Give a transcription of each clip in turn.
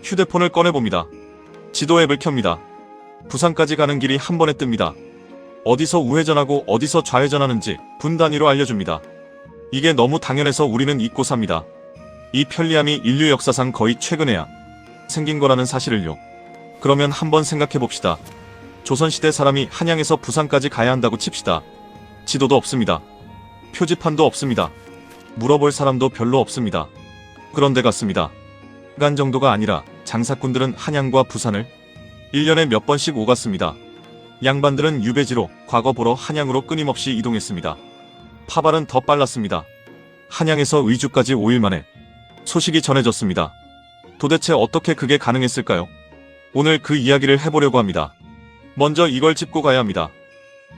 휴대폰을 꺼내봅니다. 지도 앱을 켭니다. 부산까지 가는 길이 한 번에 뜹니다. 어디서 우회전하고 어디서 좌회전하는지 분 단위로 알려줍니다. 이게 너무 당연해서 우리는 잊고 삽니다. 이 편리함이 인류 역사상 거의 최근에야 생긴 거라는 사실을요. 그러면 한번 생각해봅시다. 조선시대 사람이 한양에서 부산까지 가야 한다고 칩시다. 지도도 없습니다. 표지판도 없습니다. 물어볼 사람도 별로 없습니다. 그런데 갔습니다. 간 정도가 아니라 장사꾼들은 한양과 부산을 1년에 몇 번씩 오갔습니다. 양반들은 유배지로 과거 보러 한양으로 끊임없이 이동했습니다. 파발은 더 빨랐습니다. 한양에서 의주까지 5일 만에 소식이 전해졌습니다. 도대체 어떻게 그게 가능했을까요? 오늘 그 이야기를 해보려고 합니다. 먼저 이걸 짚고 가야 합니다.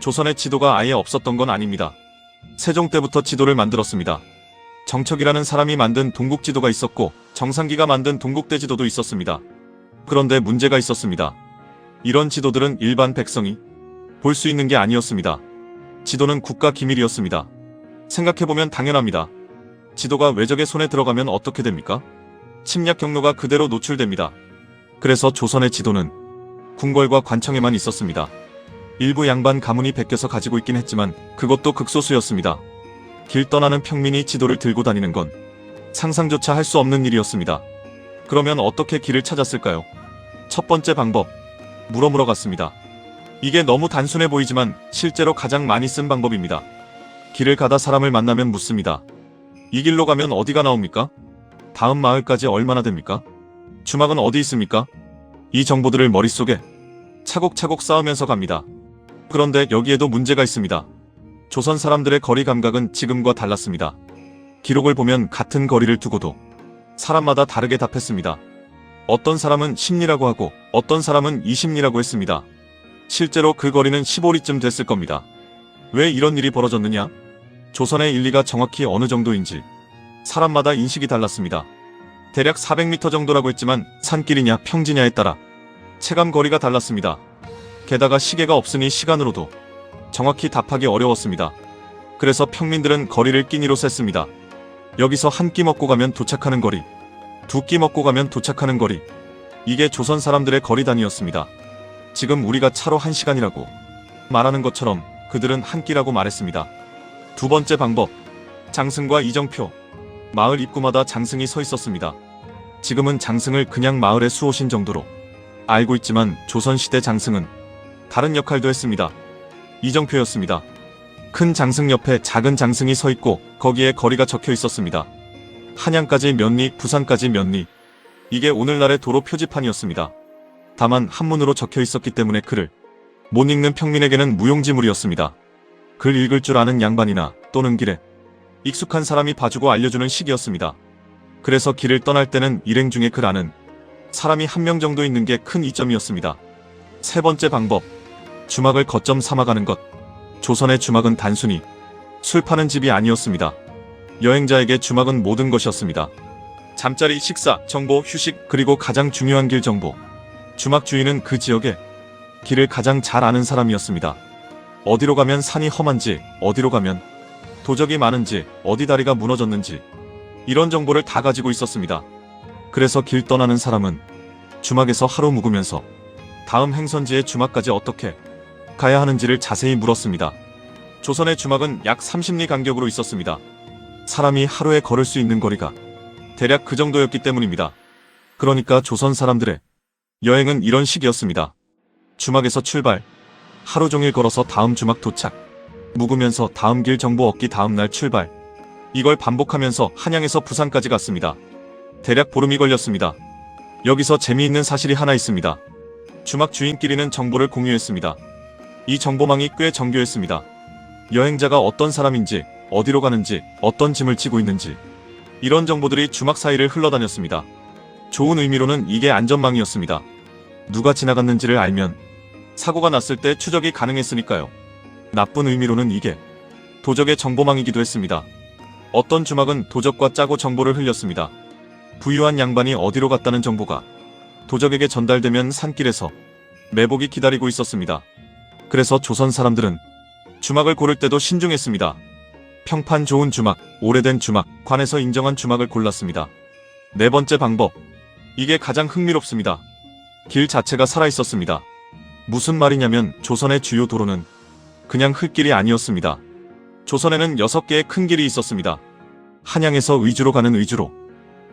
조선의 지도가 아예 없었던 건 아닙니다. 세종 때부터 지도를 만들었습니다. 정척이라는 사람이 만든 동국지도가 있었고 정상기가 만든 동국대지도도 있었습니다. 그런데 문제가 있었습니다. 이런 지도들은 일반 백성이 볼 수 있는 게 아니었습니다. 지도는 국가 기밀이었습니다. 생각해보면 당연합니다. 지도가 외적의 손에 들어가면 어떻게 됩니까? 침략 경로가 그대로 노출됩니다. 그래서 조선의 지도는 궁궐과 관청에만 있었습니다. 일부 양반 가문이 베껴서 가지고 있긴 했지만 그것도 극소수였습니다. 길 떠나는 평민이 지도를 들고 다니는 건 상상조차 할 수 없는 일이었습니다. 그러면 어떻게 길을 찾았을까요? 첫 번째 방법, 물어 갔습니다. 이게 너무 단순해 보이지만 실제로 가장 많이 쓴 방법입니다. 길을 가다 사람을 만나면 묻습니다. 이 길로 가면 어디가 나옵니까? 다음 마을까지 얼마나 됩니까? 주막은 어디 있습니까? 이 정보들을 머릿속에 차곡차곡 쌓으면서 갑니다. 그런데 여기에도 문제가 있습니다. 조선 사람들의 거리 감각은 지금과 달랐습니다. 기록을 보면 같은 거리를 두고도 사람마다 다르게 답했습니다. 어떤 사람은 10리라고 하고 어떤 사람은 20리라고 했습니다. 실제로 그 거리는 15리쯤 됐을 겁니다. 왜 이런 일이 벌어졌느냐? 조선의 인리가 정확히 어느 정도인지 사람마다 인식이 달랐습니다. 대략 400m 정도라고 했지만 산길이냐 평지냐에 따라 체감 거리가 달랐습니다. 게다가 시계가 없으니 시간으로도 정확히 답하기 어려웠습니다. 그래서 평민들은 거리를 끼니로 셌습니다. 여기서 한 끼 먹고 가면 도착하는 거리, 두 끼 먹고 가면 도착하는 거리, 이게 조선 사람들의 거리 단위였습니다. 지금 우리가 차로 1시간이라고 말하는 것처럼 그들은 한 끼라고 말했습니다. 두 번째 방법, 장승과 이정표. 마을 입구마다 장승이 서 있었습니다. 지금은 장승을 그냥 마을에 수호신 정도로 알고 있지만 조선시대 장승은 다른 역할도 했습니다. 이정표였습니다. 큰 장승 옆에 작은 장승이 서 있고 거기에 거리가 적혀 있었습니다. 한양까지 몇 리, 부산까지 몇 리. 이게 오늘날의 도로 표지판이었습니다. 다만 한문으로 적혀 있었기 때문에 글을 못 읽는 평민에게는 무용지물이었습니다. 글 읽을 줄 아는 양반이나 또는 길에 익숙한 사람이 봐주고 알려주는 식이었습니다. 그래서 길을 떠날 때는 일행 중에 글 아는 사람이 한 명 정도 있는 게 큰 이점이었습니다. 세 번째 방법, 주막을 거점 삼아가는 것. 조선의 주막은 단순히 술 파는 집이 아니었습니다. 여행자에게 주막은 모든 것이었습니다. 잠자리, 식사, 정보, 휴식, 그리고 가장 중요한 길 정보. 주막 주인은 그 지역의 길을 가장 잘 아는 사람이었습니다. 어디로 가면 산이 험한지, 어디로 가면 도적이 많은지, 어디 다리가 무너졌는지 이런 정보를 다 가지고 있었습니다. 그래서 길 떠나는 사람은 주막에서 하루 묵으면서 다음 행선지의 주막까지 어떻게 가야 하는지를 자세히 물었습니다. 조선의 주막은 약 30리 간격으로 있었습니다. 사람이 하루에 걸을 수 있는 거리가 대략 그 정도였기 때문입니다. 그러니까 조선 사람들의 여행은 이런 식이었습니다. 주막에서 출발, 하루 종일 걸어서 다음 주막 도착, 묵으면서 다음 길 정보 얻기, 다음날 출발. 이걸 반복하면서 한양에서 부산까지 갔습니다. 대략 보름이 걸렸습니다. 여기서 재미있는 사실이 하나 있습니다. 주막 주인끼리는 정보를 공유했습니다. 이 정보망이 꽤 정교했습니다. 여행자가 어떤 사람인지, 어디로 가는지, 어떤 짐을 지고 있는지 이런 정보들이 주막 사이를 흘러다녔습니다. 좋은 의미로는 이게 안전망이었습니다. 누가 지나갔는지를 알면 사고가 났을 때 추적이 가능했으니까요. 나쁜 의미로는 이게 도적의 정보망이기도 했습니다. 어떤 주막은 도적과 짜고 정보를 흘렸습니다. 부유한 양반이 어디로 갔다는 정보가 도적에게 전달되면 산길에서 매복이 기다리고 있었습니다. 그래서 조선 사람들은 주막을 고를 때도 신중했습니다. 평판 좋은 주막, 오래된 주막, 관에서 인정한 주막을 골랐습니다. 네 번째 방법, 이게 가장 흥미롭습니다. 길 자체가 살아있었습니다. 무슨 말이냐면 조선의 주요 도로는 그냥 흙길이 아니었습니다. 조선에는 6개의 큰 길이 있었습니다. 한양에서 의주로 가는 의주로,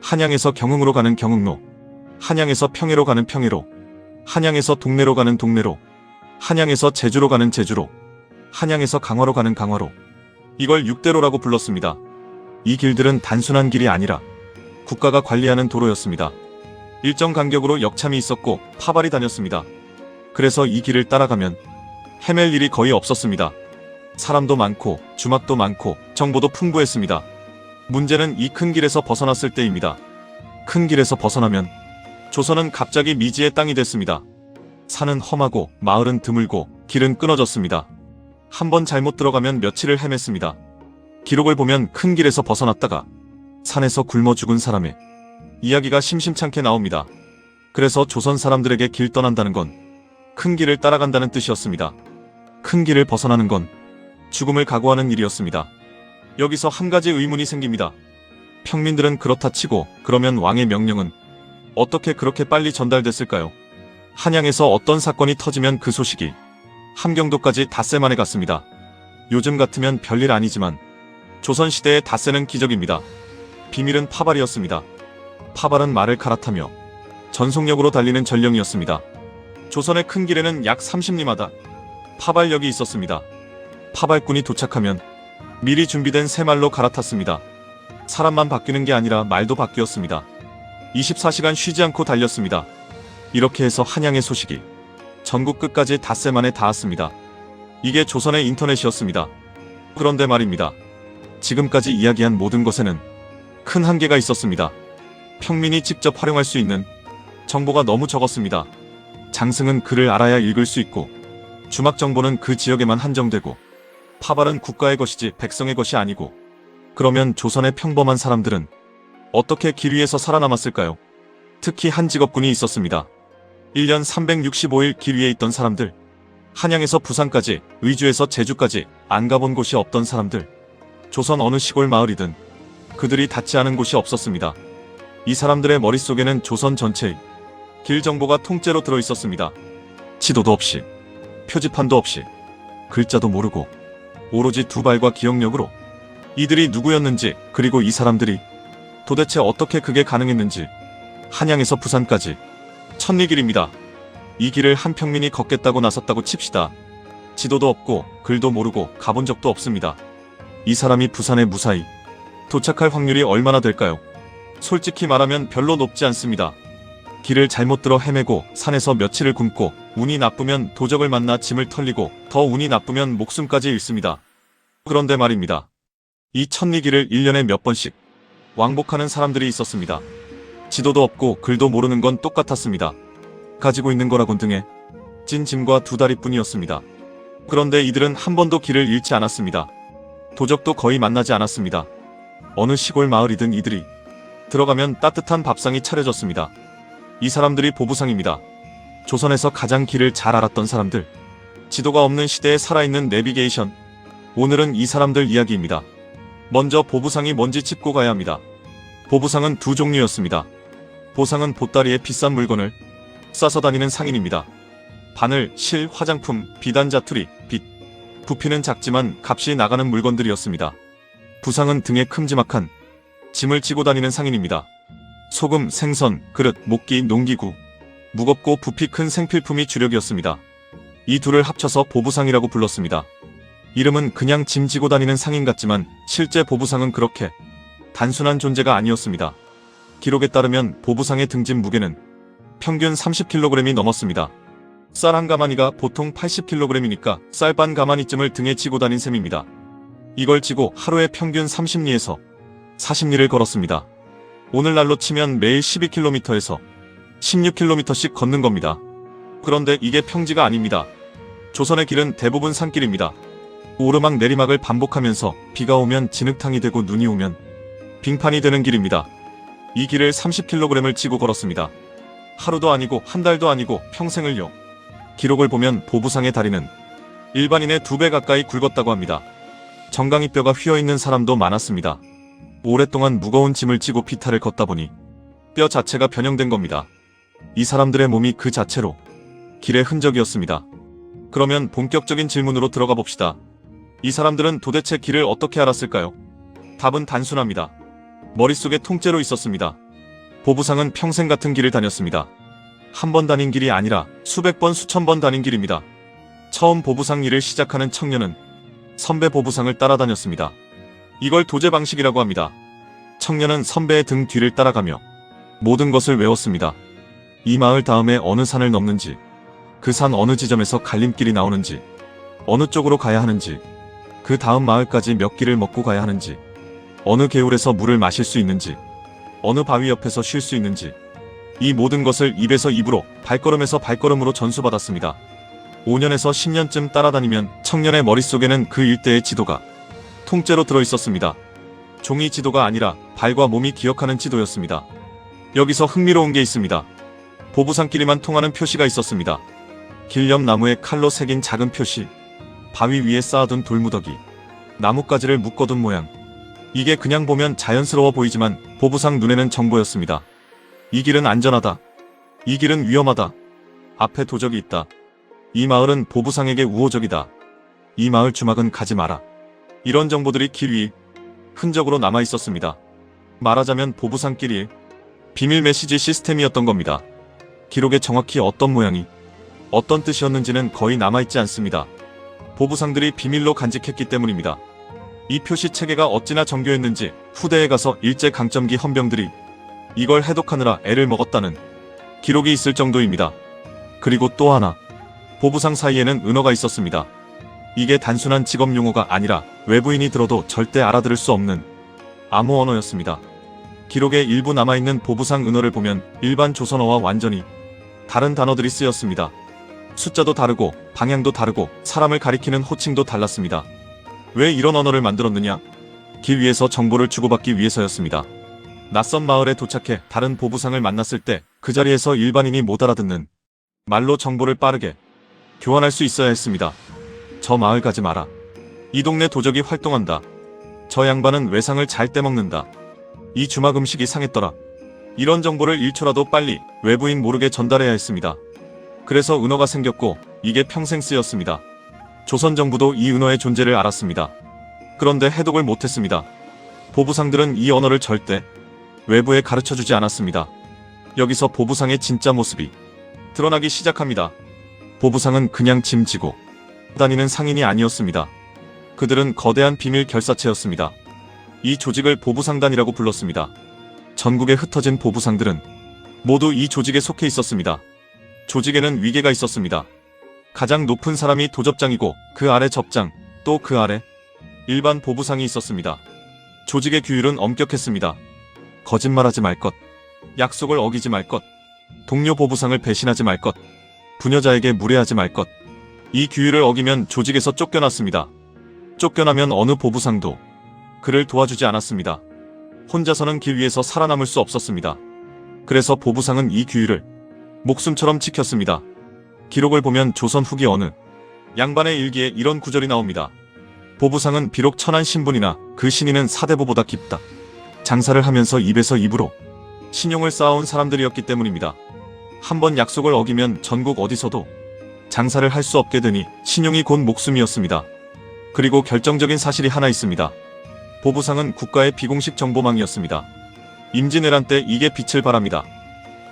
한양에서 경흥으로 가는 경흥로, 한양에서 평해로 가는 평해로, 한양에서 동래로 가는 동래로, 한양에서 제주로 가는 제주로, 한양에서 강화로 가는 강화로. 이걸 6대로라고 불렀습니다. 이 길들은 단순한 길이 아니라 국가가 관리하는 도로였습니다. 일정 간격으로 역참이 있었고 파발이 다녔습니다. 그래서 이 길을 따라가면 헤맬 일이 거의 없었습니다. 사람도 많고 주막도 많고 정보도 풍부했습니다. 문제는 이 큰 길에서 벗어났을 때입니다. 큰 길에서 벗어나면 조선은 갑자기 미지의 땅이 됐습니다. 산은 험하고 마을은 드물고 길은 끊어졌습니다. 한번 잘못 들어가면 며칠을 헤맸습니다. 기록을 보면 큰 길에서 벗어났다가 산에서 굶어 죽은 사람의 이야기가 심심찮게 나옵니다. 그래서 조선 사람들에게 길 떠난다는 건 큰 길을 따라간다는 뜻이었습니다. 큰 길을 벗어나는 건 죽음을 각오하는 일이었습니다. 여기서 한 가지 의문이 생깁니다. 평민들은 그렇다 치고 그러면 왕의 명령은 어떻게 그렇게 빨리 전달됐을까요? 한양에서 어떤 사건이 터지면 그 소식이 함경도까지 닷새 만에 갔습니다. 요즘 같으면 별일 아니지만 조선시대의 닷새는 기적입니다. 비밀은 파발이었습니다. 파발은 말을 갈아타며 전속력으로 달리는 전령이었습니다. 조선의 큰 길에는 약 30리마다 파발역이 있었습니다. 파발꾼이 도착하면 미리 준비된 새 말로 갈아탔습니다. 사람만 바뀌는 게 아니라 말도 바뀌었습니다. 24시간 쉬지 않고 달렸습니다. 이렇게 해서 한양의 소식이 전국 끝까지 닷새 만에 닿았습니다. 이게 조선의 인터넷이었습니다. 그런데 말입니다. 지금까지 이야기한 모든 것에는 큰 한계가 있었습니다. 평민이 직접 활용할 수 있는 정보가 너무 적었습니다. 장승은 글을 알아야 읽을 수 있고 주막 정보는 그 지역에만 한정되고 파발은 국가의 것이지 백성의 것이 아니고 그러면 조선의 평범한 사람들은 어떻게 길 위에서 살아남았을까요? 특히 한 직업군이 있었습니다. 1년 365일 길 위에 있던 사람들, 한양에서 부산까지, 의주에서 제주까지 안 가본 곳이 없던 사람들, 조선 어느 시골 마을이든 그들이 닿지 않은 곳이 없었습니다. 이 사람들의 머릿속에는 조선 전체의 길 정보가 통째로 들어있었습니다. 지도도 없이, 표지판도 없이, 글자도 모르고 오로지 두 발과 기억력으로 이들이 누구였는지 그리고 이 사람들이 도대체 어떻게 그게 가능했는지 한양에서 부산까지 천리길입니다. 이 길을 한 평민이 걷겠다고 나섰다고 칩시다. 지도도 없고 글도 모르고 가본 적도 없습니다. 이 사람이 부산에 무사히 도착할 확률이 얼마나 될까요? 솔직히 말하면 별로 높지 않습니다. 길을 잘못 들어 헤매고 산에서 며칠을 굶고 운이 나쁘면 도적을 만나 짐을 털리고 더 운이 나쁘면 목숨까지 잃습니다. 그런데 말입니다. 이 천리길을 1년에 몇 번씩 왕복하는 사람들이 있었습니다. 지도도 없고 글도 모르는 건 똑같았습니다. 가지고 있는 거라곤 등에 찐 짐과 두 다리뿐이었습니다. 그런데 이들은 한 번도 길을 잃지 않았습니다. 도적도 거의 만나지 않았습니다. 어느 시골 마을이든 이들이 들어가면 따뜻한 밥상이 차려졌습니다. 이 사람들이 보부상입니다. 조선에서 가장 길을 잘 알았던 사람들, 지도가 없는 시대에 살아있는 내비게이션. 오늘은 이 사람들 이야기입니다. 먼저 보부상이 뭔지 짚고 가야 합니다. 보부상은 두 종류였습니다. 보상은 보따리에 비싼 물건을 싸서 다니는 상인입니다. 바늘, 실, 화장품, 비단자투리, 빗, 부피는 작지만 값이 나가는 물건들이었습니다. 부상은 등에 큼지막한 짐을 지고 다니는 상인입니다. 소금, 생선, 그릇, 목기, 농기구, 무겁고 부피 큰 생필품이 주력이었습니다. 이 둘을 합쳐서 보부상이라고 불렀습니다. 이름은 그냥 짐 지고 다니는 상인 같지만 실제 보부상은 그렇게 단순한 존재가 아니었습니다. 기록에 따르면 보부상의 등짐 무게는 평균 30kg이 넘었습니다. 쌀 한 가마니가 보통 80kg이니까 쌀 반 가마니쯤을 등에 지고 다닌 셈입니다. 이걸 지고 하루에 평균 30리에서 40리를 걸었습니다. 오늘날로 치면 매일 12km에서 16km씩 걷는 겁니다. 그런데 이게 평지가 아닙니다. 조선의 길은 대부분 산길입니다. 오르막 내리막을 반복하면서 비가 오면 진흙탕이 되고 눈이 오면 빙판이 되는 길입니다. 이 길을 30kg을 지고 걸었습니다. 하루도 아니고 한 달도 아니고 평생을요. 기록을 보면 보부상의 다리는 일반인의 2배 가까이 굵었다고 합니다. 정강이뼈가 휘어있는 사람도 많았습니다. 오랫동안 무거운 짐을 지고 비탈을 걷다 보니 뼈 자체가 변형된 겁니다. 이 사람들의 몸이 그 자체로 길의 흔적이었습니다. 그러면 본격적인 질문으로 들어가 봅시다. 이 사람들은 도대체 길을 어떻게 알았을까요? 답은 단순합니다. 머릿속에 통째로 있었습니다. 보부상은 평생 같은 길을 다녔습니다. 한 번 다닌 길이 아니라 수백 번 수천 번 다닌 길입니다. 처음 보부상 일을 시작하는 청년은 선배 보부상을 따라다녔습니다. 이걸 도제 방식이라고 합니다. 청년은 선배의 등 뒤를 따라가며 모든 것을 외웠습니다. 이 마을 다음에 어느 산을 넘는지, 그 산 어느 지점에서 갈림길이 나오는지, 어느 쪽으로 가야 하는지, 그 다음 마을까지 몇 길을 먹고 가야 하는지, 어느 개울에서 물을 마실 수 있는지, 어느 바위 옆에서 쉴 수 있는지, 이 모든 것을 입에서 입으로, 발걸음에서 발걸음으로 전수받았습니다. 5년에서 10년쯤 따라다니면 청년의 머릿속에는 그 일대의 지도가 통째로 들어있었습니다. 종이 지도가 아니라 발과 몸이 기억하는 지도였습니다. 여기서 흥미로운 게 있습니다. 보부상끼리만 통하는 표시가 있었습니다. 길 옆 나무에 칼로 새긴 작은 표시, 바위 위에 쌓아둔 돌무더기, 나뭇가지를 묶어둔 모양. 이게 그냥 보면 자연스러워 보이지만 보부상 눈에는 정보였습니다. 이 길은 안전하다. 이 길은 위험하다. 앞에 도적이 있다. 이 마을은 보부상에게 우호적이다. 이 마을 주막은 가지 마라. 이런 정보들이 길 위 흔적으로 남아 있었습니다. 말하자면 보부상끼리의 비밀 메시지 시스템이었던 겁니다. 기록에 정확히 어떤 모양이, 어떤 뜻이었는지는 거의 남아있지 않습니다. 보부상들이 비밀로 간직했기 때문입니다. 이 표시 체계가 어찌나 정교했는지 후대에 가서 일제강점기 헌병들이 이걸 해독하느라 애를 먹었다는 기록이 있을 정도입니다. 그리고 또 하나, 보부상 사이에는 은어가 있었습니다. 이게 단순한 직업 용어가 아니라 외부인이 들어도 절대 알아들을 수 없는 암호 언어였습니다. 기록에 일부 남아있는 보부상 은어를 보면 일반 조선어와 완전히 다른 단어들이 쓰였습니다. 숫자도 다르고 방향도 다르고 사람을 가리키는 호칭도 달랐습니다. 왜 이런 언어를 만들었느냐? 길 위에서 정보를 주고받기 위해서였습니다. 낯선 마을에 도착해 다른 보부상을 만났을 때 그 자리에서 일반인이 못 알아듣는 말로 정보를 빠르게 교환할 수 있어야 했습니다. 저 마을 가지 마라. 이 동네 도적이 활동한다. 저 양반은 외상을 잘 떼먹는다. 이 주막 음식이 상했더라. 이런 정보를 1초라도 빨리 외부인 모르게 전달해야 했습니다. 그래서 은어가 생겼고 이게 평생 쓰였습니다. 조선 정부도 이 은어의 존재를 알았습니다. 그런데 해독을 못했습니다. 보부상들은 이 언어를 절대 외부에 가르쳐주지 않았습니다. 여기서 보부상의 진짜 모습이 드러나기 시작합니다. 보부상은 그냥 짐 지고 다니는 상인이 아니었습니다. 그들은 거대한 비밀 결사체였습니다. 이 조직을 보부상단이라고 불렀습니다. 전국에 흩어진 보부상들은 모두 이 조직에 속해 있었습니다. 조직에는 위계가 있었습니다. 가장 높은 사람이 도접장이고 그 아래 접장, 또 그 아래 일반 보부상이 있었습니다. 조직의 규율은 엄격했습니다. 거짓말하지 말 것, 약속을 어기지 말 것, 동료 보부상을 배신하지 말 것, 부녀자에게 무례하지 말 것. 이 규율을 어기면 조직에서 쫓겨났습니다. 쫓겨나면 어느 보부상도 그를 도와주지 않았습니다. 혼자서는 길 위에서 살아남을 수 없었습니다. 그래서 보부상은 이 규율을 목숨처럼 지켰습니다. 기록을 보면 조선 후기 어느 양반의 일기에 이런 구절이 나옵니다. 보부상은 비록 천한 신분이나 그 신의는 사대보보다 깊다. 장사를 하면서 입에서 입으로 신용을 쌓아온 사람들이었기 때문입니다. 한번 약속을 어기면 전국 어디서도 장사를 할 수 없게 되니 신용이 곧 목숨이었습니다. 그리고 결정적인 사실이 하나 있습니다. 보부상은 국가의 비공식 정보망이었습니다. 임진왜란 때 이게 빛을 발합니다.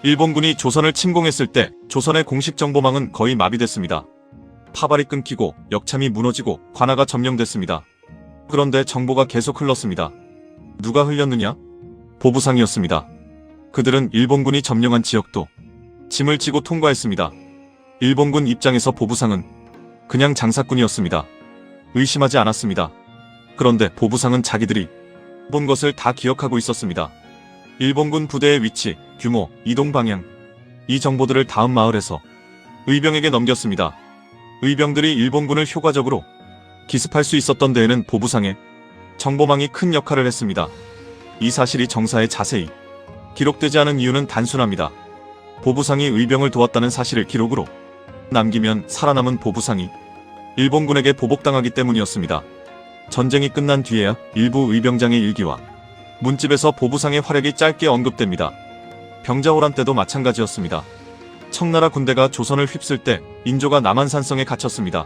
일본군이 조선을 침공했을 때 조선의 공식 정보망은 거의 마비됐습니다. 파발이 끊기고 역참이 무너지고 관아가 점령됐습니다. 그런데 정보가 계속 흘렀습니다. 누가 흘렸느냐? 보부상이었습니다. 그들은 일본군이 점령한 지역도 짐을 지고 통과했습니다. 일본군 입장에서 보부상은 그냥 장사꾼이었습니다. 의심하지 않았습니다. 그런데 보부상은 자기들이 본 것을 다 기억하고 있었습니다. 일본군 부대의 위치, 규모, 이동 방향, 이 정보들을 다음 마을에서 의병에게 넘겼습니다. 의병들이 일본군을 효과적으로 기습할 수 있었던 데에는 보부상의 정보망이 큰 역할을 했습니다. 이 사실이 정사에 자세히 기록되지 않은 이유는 단순합니다. 보부상이 의병을 도왔다는 사실을 기록으로 남기면 살아남은 보부상이 일본군에게 보복당하기 때문이었습니다. 전쟁이 끝난 뒤에야 일부 의병장의 일기와 문집에서 보부상의 활약이 짧게 언급됩니다. 병자호란 때도 마찬가지였습니다. 청나라 군대가 조선을 휩쓸 때 인조가 남한산성에 갇혔습니다.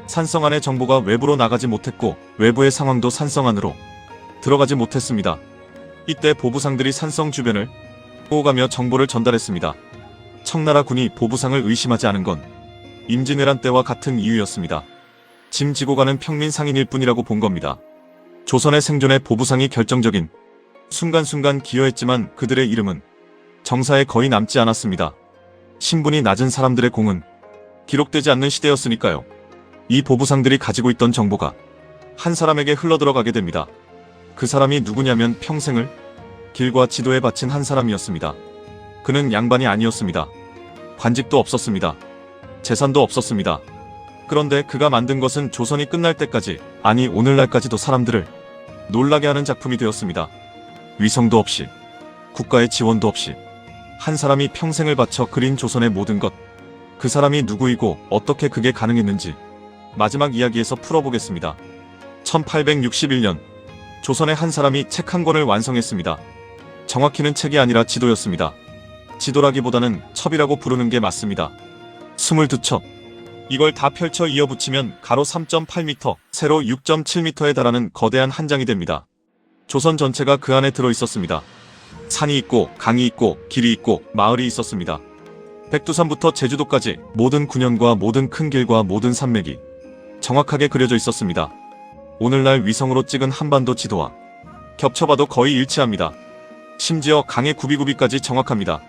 산성 안의 정보가 외부로 나가지 못했고 외부의 상황도 산성 안으로 들어가지 못했습니다. 이때 보부상들이 산성 주변을 오가며 정보를 전달했습니다. 청나라 군이 보부상을 의심하지 않은 건 임진왜란 때와 같은 이유였습니다. 짐 지고 가는 평민 상인일 뿐이라고 본 겁니다. 조선의 생존에 보부상이 결정적인 순간순간 기여했지만 그들의 이름은 정사에 거의 남지 않았습니다. 신분이 낮은 사람들의 공은 기록되지 않는 시대였으니까요. 이 보부상들이 가지고 있던 정보가 한 사람에게 흘러들어가게 됩니다. 그 사람이 누구냐면 평생을 길과 지도에 바친 한 사람이었습니다. 그는 양반이 아니었습니다. 관직도 없었습니다. 재산도 없었습니다. 그런데 그가 만든 것은 조선이 끝날 때까지, 아니 오늘날까지도 사람들을 놀라게 하는 작품이 되었습니다. 위성도 없이, 국가의 지원도 없이 한 사람이 평생을 바쳐 그린 조선의 모든 것, 그 사람이 누구이고 어떻게 그게 가능했는지 마지막 이야기에서 풀어보겠습니다. 1861년 조선의 한 사람이 책 한 권을 완성했습니다. 정확히는 책이 아니라 지도였습니다. 지도라기보다는 첩이라고 부르는 게 맞습니다. 22첩. 이걸 다 펼쳐 이어붙이면 가로 3.8m, 세로 6.7m에 달하는 거대한 한 장이 됩니다. 조선 전체가 그 안에 들어있었습니다. 산이 있고 강이 있고 길이 있고 마을이 있었습니다. 백두산부터 제주도까지 모든 군현과 모든 큰 길과 모든 산맥이 정확하게 그려져 있었습니다. 오늘날 위성으로 찍은 한반도 지도와 겹쳐봐도 거의 일치합니다. 심지어 강의 굽이굽이까지 정확합니다.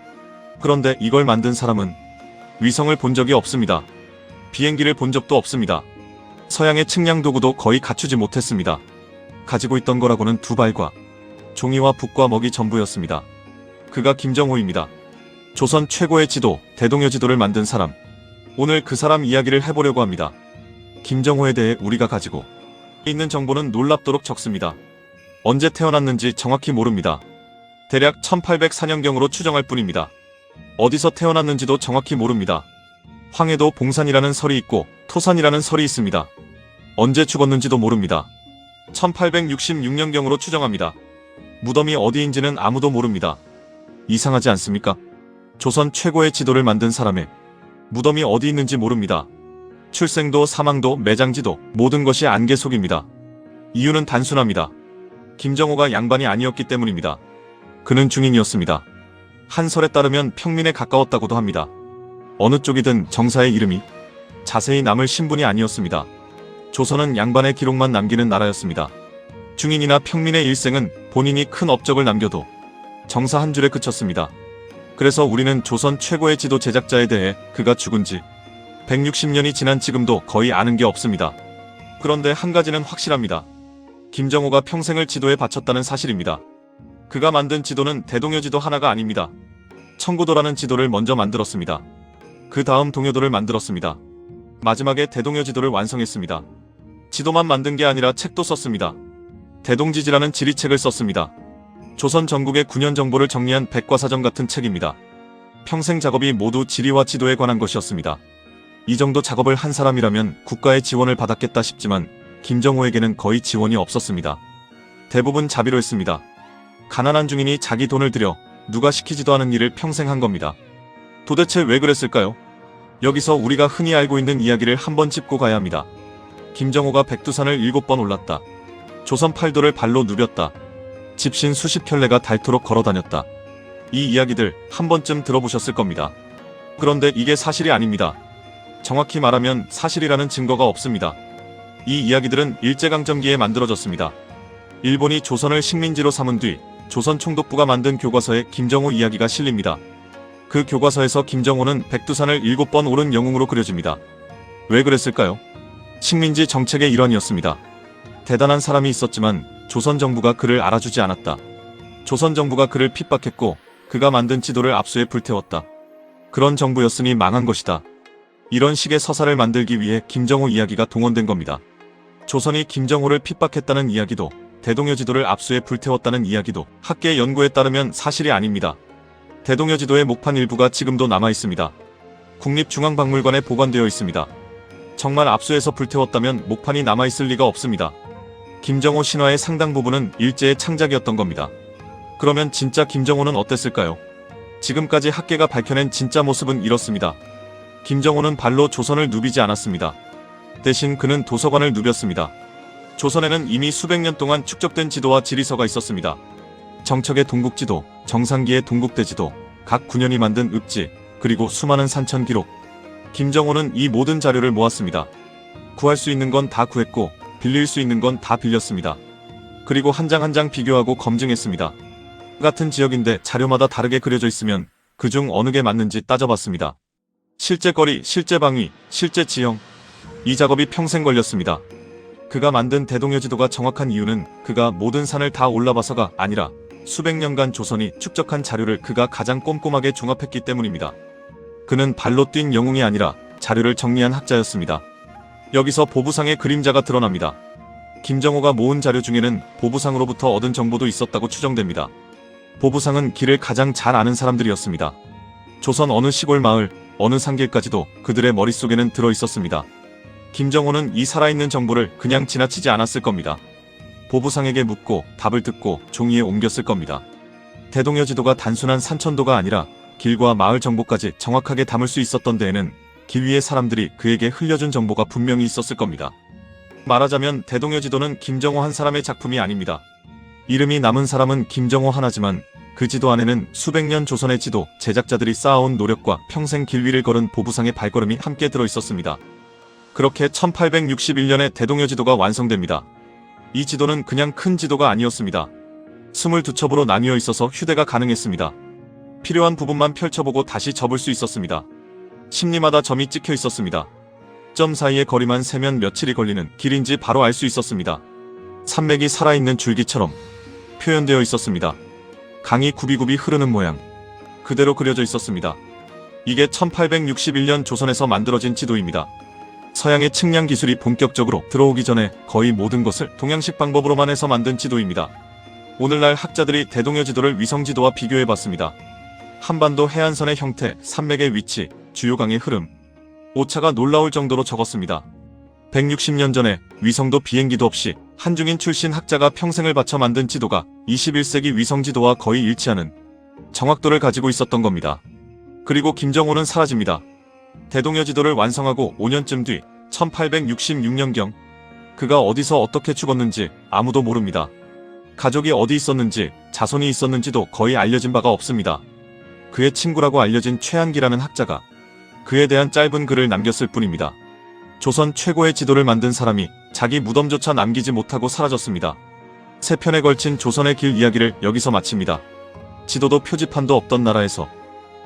그런데 이걸 만든 사람은 위성을 본 적이 없습니다. 비행기를 본 적도 없습니다. 서양의 측량 도구도 거의 갖추지 못했습니다. 가지고 있던 거라고는 두 발과 종이와 붓과 먹이 전부였습니다. 그가 김정호입니다. 조선 최고의 지도, 대동여 지도를 만든 사람. 오늘 그 사람 이야기를 해보려고 합니다. 김정호에 대해 우리가 가지고 있는 정보는 놀랍도록 적습니다. 언제 태어났는지 정확히 모릅니다. 대략 1804년경으로 추정할 뿐입니다. 어디서 태어났는지도 정확히 모릅니다. 황해도 봉산이라는 설이 있고 토산이라는 설이 있습니다. 언제 죽었는지도 모릅니다. 1866년경으로 추정합니다. 무덤이 어디인지는 아무도 모릅니다. 이상하지 않습니까? 조선 최고의 지도를 만든 사람의 무덤이 어디 있는지 모릅니다. 출생도 사망도 매장지도 모든 것이 안개 속입니다. 이유는 단순합니다. 김정호가 양반이 아니었기 때문입니다. 그는 중인이었습니다. 한 설에 따르면 평민에 가까웠다고도 합니다. 어느 쪽이든 정사의 이름이 자세히 남을 신분이 아니었습니다. 조선은 양반의 기록만 남기는 나라였습니다. 중인이나 평민의 일생은 본인이 큰 업적을 남겨도 정사 한 줄에 그쳤습니다. 그래서 우리는 조선 최고의 지도 제작자에 대해 그가 죽은 지 160년이 지난 지금도 거의 아는 게 없습니다. 그런데 한 가지는 확실합니다. 김정호가 평생을 지도에 바쳤다는 사실입니다. 그가 만든 지도는 대동여 지도 하나가 아닙니다. 청구도라는 지도를 먼저 만들었습니다. 그 다음 동여도를 만들었습니다. 마지막에 대동여 지도를 완성했습니다. 지도만 만든 게 아니라 책도 썼습니다. 대동지지라는 지리책을 썼습니다. 조선 전국의 군현 정보를 정리한 백과사전 같은 책입니다. 평생 작업이 모두 지리와 지도에 관한 것이었습니다. 이 정도 작업을 한 사람이라면 국가의 지원을 받았겠다 싶지만 김정호에게는 거의 지원이 없었습니다. 대부분 자비로 했습니다. 가난한 중인이 자기 돈을 들여 누가 시키지도 않은 일을 평생 한 겁니다. 도대체 왜 그랬을까요? 여기서 우리가 흔히 알고 있는 이야기를 한번 짚고 가야 합니다. 김정호가 백두산을 7번 올랐다. 조선 팔도를 발로 누볐다. 집신 수십 켤레가 닳도록 걸어다녔다. 이 이야기들 한 번쯤 들어보셨을 겁니다. 그런데 이게 사실이 아닙니다. 정확히 말하면 사실이라는 증거가 없습니다. 이 이야기들은 일제강점기에 만들어졌습니다. 일본이 조선을 식민지로 삼은 뒤 조선 총독부가 만든 교과서에 김정호 이야기가 실립니다. 그 교과서에서 김정호는 백두산을 7번 오른 영웅으로 그려집니다. 왜 그랬을까요? 식민지 정책의 일환이었습니다. 대단한 사람이 있었지만 조선 정부가 그를 알아주지 않았다. 조선 정부가 그를 핍박했고 그가 만든 지도를 압수해 불태웠다. 그런 정부였으니 망한 것이다. 이런 식의 서사를 만들기 위해 김정호 이야기가 동원된 겁니다. 조선이 김정호를 핍박했다는 이야기도 대동여 지도를 압수해 불태웠다는 이야기도 학계 연구에 따르면 사실이 아닙니다. 대동여 지도의 목판 일부가 지금도 남아있습니다. 국립중앙박물관에 보관되어 있습니다. 정말 압수해서 불태웠다면 목판이 남아있을 리가 없습니다. 김정호 신화의 상당 부분은 일제의 창작이었던 겁니다. 그러면 진짜 김정호는 어땠을까요? 지금까지 학계가 밝혀낸 진짜 모습은 이렇습니다. 김정호는 발로 조선을 누비지 않았습니다. 대신 그는 도서관을 누볐습니다. 조선에는 이미 수백 년 동안 축적된 지도와 지리서가 있었습니다. 정척의 동국지도, 정상기의 동국대지도, 각 군현이 만든 읍지, 그리고 수많은 산천 기록. 김정호는 이 모든 자료를 모았습니다. 구할 수 있는 건 다 구했고 빌릴 수 있는 건 다 빌렸습니다. 그리고 한 장 한 장 비교하고 검증했습니다. 같은 지역인데 자료마다 다르게 그려져 있으면 그중 어느 게 맞는지 따져봤습니다. 실제 거리, 실제 방위, 실제 지형. 이 작업이 평생 걸렸습니다. 그가 만든 대동여 지도가 정확한 이유는 그가 모든 산을 다 올라봐서가 아니라 수백 년간 조선이 축적한 자료를 그가 가장 꼼꼼하게 종합했기 때문입니다. 그는 발로 뛴 영웅이 아니라 자료를 정리한 학자였습니다. 여기서 보부상의 그림자가 드러납니다. 김정호가 모은 자료 중에는 보부상으로부터 얻은 정보도 있었다고 추정됩니다. 보부상은 길을 가장 잘 아는 사람들이었습니다. 조선 어느 시골 마을, 어느 산길까지도 그들의 머릿속에는 들어있었습니다. 김정호는 이 살아있는 정보를 그냥 지나치지 않았을 겁니다. 보부상에게 묻고 답을 듣고 종이에 옮겼을 겁니다. 대동여 지도가 단순한 산천도가 아니라 길과 마을 정보까지 정확하게 담을 수 있었던 데에는 길 위의 사람들이 그에게 흘려준 정보가 분명히 있었을 겁니다. 말하자면 대동여 지도는 김정호 한 사람의 작품이 아닙니다. 이름이 남은 사람은 김정호 하나지만 그 지도 안에는 수백 년 조선의 지도, 제작자들이 쌓아온 노력과 평생 길 위를 걸은 보부상의 발걸음이 함께 들어있었습니다. 그렇게 1861년에 대동여 지도가 완성됩니다. 이 지도는 그냥 큰 지도가 아니었습니다. 22첩으로 나뉘어 있어서 휴대가 가능했습니다. 필요한 부분만 펼쳐보고 다시 접을 수 있었습니다. 심리마다 점이 찍혀 있었습니다. 점 사이의 거리만 세면 며칠이 걸리는 길인지 바로 알 수 있었습니다. 산맥이 살아있는 줄기처럼 표현되어 있었습니다. 강이 굽이굽이 흐르는 모양 그대로 그려져 있었습니다. 이게 1861년 조선에서 만들어진 지도입니다. 서양의 측량 기술이 본격적으로 들어오기 전에 거의 모든 것을 동양식 방법으로만 해서 만든 지도입니다. 오늘날 학자들이 대동여 지도를 위성 지도와 비교해봤습니다. 한반도 해안선의 형태, 산맥의 위치, 주요 강의 흐름, 오차가 놀라울 정도로 적었습니다. 160년 전에 위성도 비행기도 없이 한중인 출신 학자가 평생을 바쳐 만든 지도가 21세기 위성 지도와 거의 일치하는 정확도를 가지고 있었던 겁니다. 그리고 김정호는 사라집니다. 대동여 지도를 완성하고 5년쯤 뒤 1866년경 그가 어디서 어떻게 죽었는지 아무도 모릅니다. 가족이 어디 있었는지 자손이 있었는지도 거의 알려진 바가 없습니다. 그의 친구라고 알려진 최한기라는 학자가 그에 대한 짧은 글을 남겼을 뿐입니다. 조선 최고의 지도를 만든 사람이 자기 무덤조차 남기지 못하고 사라졌습니다. 3편에 걸친 조선의 길 이야기를 여기서 마칩니다. 지도도 표지판도 없던 나라에서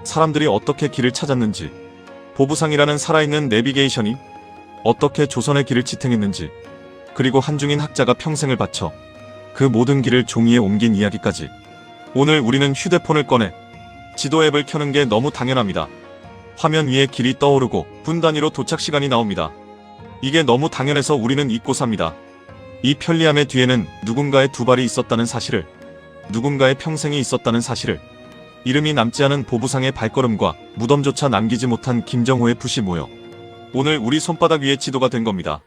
사람들이 어떻게 길을 찾았는지, 보부상이라는 살아있는 내비게이션이 어떻게 조선의 길을 지탱했는지, 그리고 한중인 학자가 평생을 바쳐 그 모든 길을 종이에 옮긴 이야기까지. 오늘 우리는 휴대폰을 꺼내 지도 앱을 켜는 게 너무 당연합니다. 화면 위에 길이 떠오르고 분 단위로 도착 시간이 나옵니다. 이게 너무 당연해서 우리는 잊고 삽니다. 이 편리함의 뒤에는 누군가의 두 발이 있었다는 사실을, 누군가의 평생이 있었다는 사실을, 이름이 남지 않은 보부상의 발걸음과 무덤조차 남기지 못한 김정호의 붓이 모여 오늘 우리 손바닥 위에 지도가 된 겁니다.